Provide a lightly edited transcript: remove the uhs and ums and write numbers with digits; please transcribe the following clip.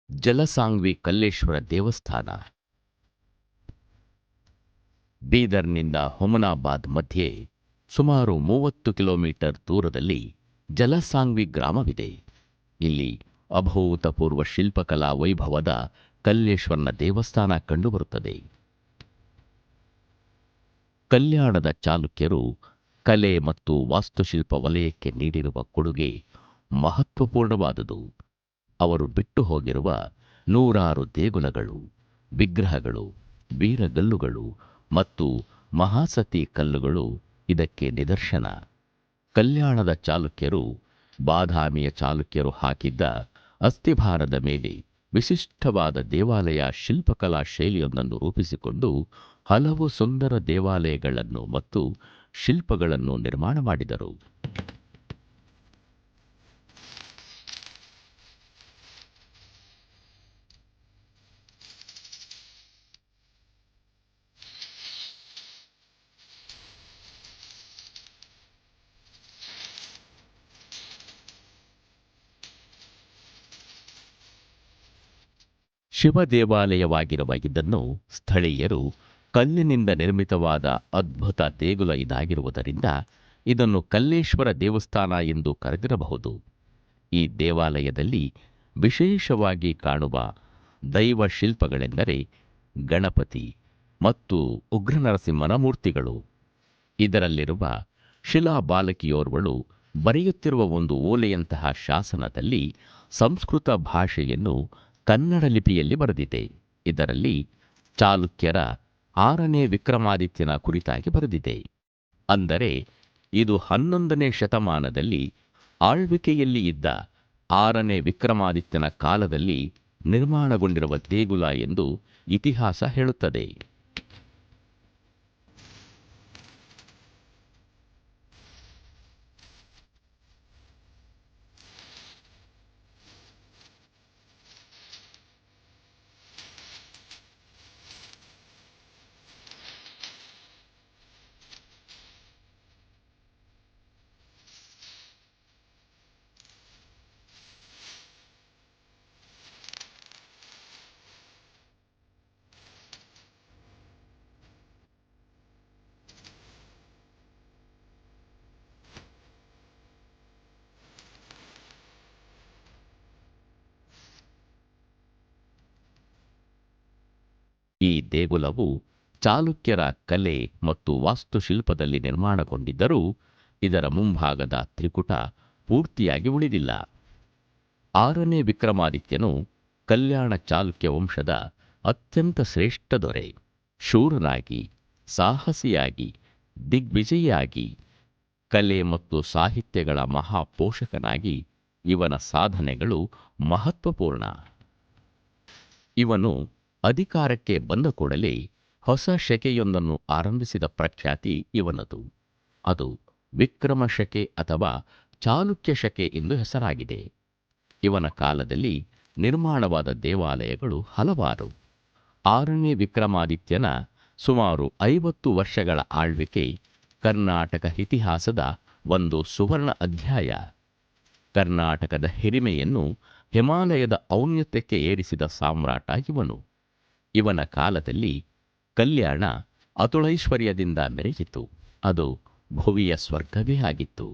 ಜಲಸಾಂಗ್ವಿ ಕಲ್ಲೇಶ್ವರ ದೇವಸ್ಥಾನ ಬೀದರ್ನಿಂದ ಹುಮನಾಬಾದ್ ಮಧ್ಯೆ ಸುಮಾರು 30 ಕಿಲೋಮೀಟರ್ ದೂರದಲ್ಲಿ ಜಲಸಾಂಗ್ವಿ ಗ್ರಾಮವಿದೆ. ಇಲ್ಲಿ ಅಭೂತಪೂರ್ವ ಶಿಲ್ಪಕಲಾ ವೈಭವದ ಕಲ್ಲೇಶ್ವರನ ದೇವಸ್ಥಾನ ಕಂಡುಬರುತ್ತದೆ. ಕಲ್ಯಾಣದ ಚಾಲುಕ್ಯರು ಕಲೆ ಮತ್ತು ವಾಸ್ತುಶಿಲ್ಪ ವಲಯಕ್ಕೆ ನೀಡಿರುವ ಕೊಡುಗೆ ಮಹತ್ವಪೂರ್ಣವಾದುದು. ಅವರು ಬಿಟ್ಟು ಹೋಗಿರುವ ನೂರಾರು ದೇಗುಲಗಳು, ವಿಗ್ರಹಗಳು, ವೀರಗಲ್ಲುಗಳು ಮತ್ತು ಮಹಾಸತಿ ಕಲ್ಲುಗಳು ಇದಕ್ಕೆ ನಿದರ್ಶನ. ಕಲ್ಯಾಣದ ಚಾಲುಕ್ಯರು ಬಾದಾಮಿಯ ಚಾಲುಕ್ಯರು ಹಾಕಿದ್ದ ಅಸ್ಥಿಭಾರದ ಮೇಲೆ ವಿಶಿಷ್ಟವಾದ ದೇವಾಲಯ ಶಿಲ್ಪಕಲಾ ಶೈಲಿಯೊಂದನ್ನು ರೂಪಿಸಿಕೊಂಡು ಹಲವು ಸುಂದರ ದೇವಾಲಯಗಳನ್ನು ಮತ್ತು ಶಿಲ್ಪಗಳನ್ನು ನಿರ್ಮಾಣ ಮಾಡಿದರು. ಶಿವ ದೇವಾಲಯವಾಗಿರುವ ಇದನ್ನು ಸ್ಥಳೀಯರು ಕಲ್ಲಿನಿಂದ ನಿರ್ಮಿತವಾದ ಅದ್ಭುತ ದೇಗುಲ ಇದಾಗಿರುವುದರಿಂದ ಇದನ್ನು ಕಲ್ಲೇಶ್ವರ ದೇವಸ್ಥಾನ ಎಂದು ಕರೆದಿರಬಹುದು. ಈ ದೇವಾಲಯದಲ್ಲಿ ವಿಶೇಷವಾಗಿ ಕಾಣುವ ದೈವ ಶಿಲ್ಪಗಳೆಂದರೆ ಗಣಪತಿ ಮತ್ತು ಉಗ್ರನರಸಿಂಹನ ಮೂರ್ತಿಗಳು. ಇದರಲ್ಲಿರುವ ಶಿಲಾಬಾಲಕಿಯೋರ್ವಳು ಬರೆಯುತ್ತಿರುವ ಒಂದು ಓಲೆಯಂತಹ ಶಾಸನದಲ್ಲಿ ಸಂಸ್ಕೃತ ಭಾಷೆಯನ್ನು ಕನ್ನಡ ಲಿಪಿಯಲ್ಲಿ ಬರೆದಿದೆ. ಇದರಲ್ಲಿ ಚಾಲುಕ್ಯರ 6ನೇ ವಿಕ್ರಮಾದಿತ್ಯನ ಕುರಿತಾಗಿ ಬರೆದಿದೆ. ಅಂದರೆ ಇದು 11ನೇ ಶತಮಾನದಲ್ಲಿ ಆಳ್ವಿಕೆಯಲ್ಲಿ ಇದ್ದ 6ನೇ ವಿಕ್ರಮಾದಿತ್ಯನ ಕಾಲದಲ್ಲಿ ನಿರ್ಮಾಣಗೊಂಡಿರುವ ದೇಗುಲ ಎಂದು ಇತಿಹಾಸ ಹೇಳುತ್ತದೆ. ಈ ದೇಗುಲವು ಚಾಲುಕ್ಯರ ಕಲೆ ಮತ್ತು ವಾಸ್ತುಶಿಲ್ಪದಲ್ಲಿ ನಿರ್ಮಾಣಗೊಂಡಿದ್ದರೂ ಇದರ ಮುಂಭಾಗದ ತ್ರಿಕುಟ ಪೂರ್ತಿಯಾಗಿ ಉಳಿದಿಲ್ಲ. 6ನೇ ವಿಕ್ರಮಾದಿತ್ಯನು ಕಲ್ಯಾಣ ಚಾಲುಕ್ಯ ವಂಶದ ಅತ್ಯಂತ ಶ್ರೇಷ್ಠ ದೊರೆ. ಶೂರನಾಗಿ, ಸಾಹಸಿಯಾಗಿ, ದಿಗ್ವಿಜಯಿಯಾಗಿ, ಕಲೆ ಮತ್ತು ಸಾಹಿತ್ಯಗಳ ಮಹಾಪೋಷಕನಾಗಿ ಇವನ ಸಾಧನೆಗಳು ಮಹತ್ವಪೂರ್ಣ. ಇವನು ಅಧಿಕಾರಕ್ಕೆ ಬಂದ ಕೂಡಲೇ ಹೊಸ ಶಕೆಯೊಂದನ್ನು ಆರಂಭಿಸಿದ ಪ್ರಖ್ಯಾತಿ ಇವನದು. ಅದು ವಿಕ್ರಮ ಶಕೆ ಅಥವಾ ಚಾಲುಕ್ಯ ಶಕೆ ಎಂದು ಹೆಸರಾಗಿದೆ. ಇವನ ಕಾಲದಲ್ಲಿ ನಿರ್ಮಾಣವಾದ ದೇವಾಲಯಗಳು ಹಲವಾರು. 6ನೇ ವಿಕ್ರಮಾದಿತ್ಯನ ಸುಮಾರು 50 ವರ್ಷಗಳ ಆಳ್ವಿಕೆ ಕರ್ನಾಟಕ ಇತಿಹಾಸದ ಒಂದು ಸುವರ್ಣ ಅಧ್ಯಾಯ. ಕರ್ನಾಟಕದ ಹಿರಿಮೆಯನ್ನು ಹಿಮಾಲಯದ ಔನ್ನತ್ಯಕ್ಕೆ ಏರಿಸಿದ ಸಾಮ್ರಾಟ ಇವನು. ಇವನ ಕಾಲದಲ್ಲಿ ಕಲ್ಯಾಣ ಅತುಳೈಶ್ವರ್ಯದಿಂದ ಮೆರೆಯಿತು. ಅದು ಭುವಿಯ ಸ್ವರ್ಗವೇ ಆಗಿತ್ತು.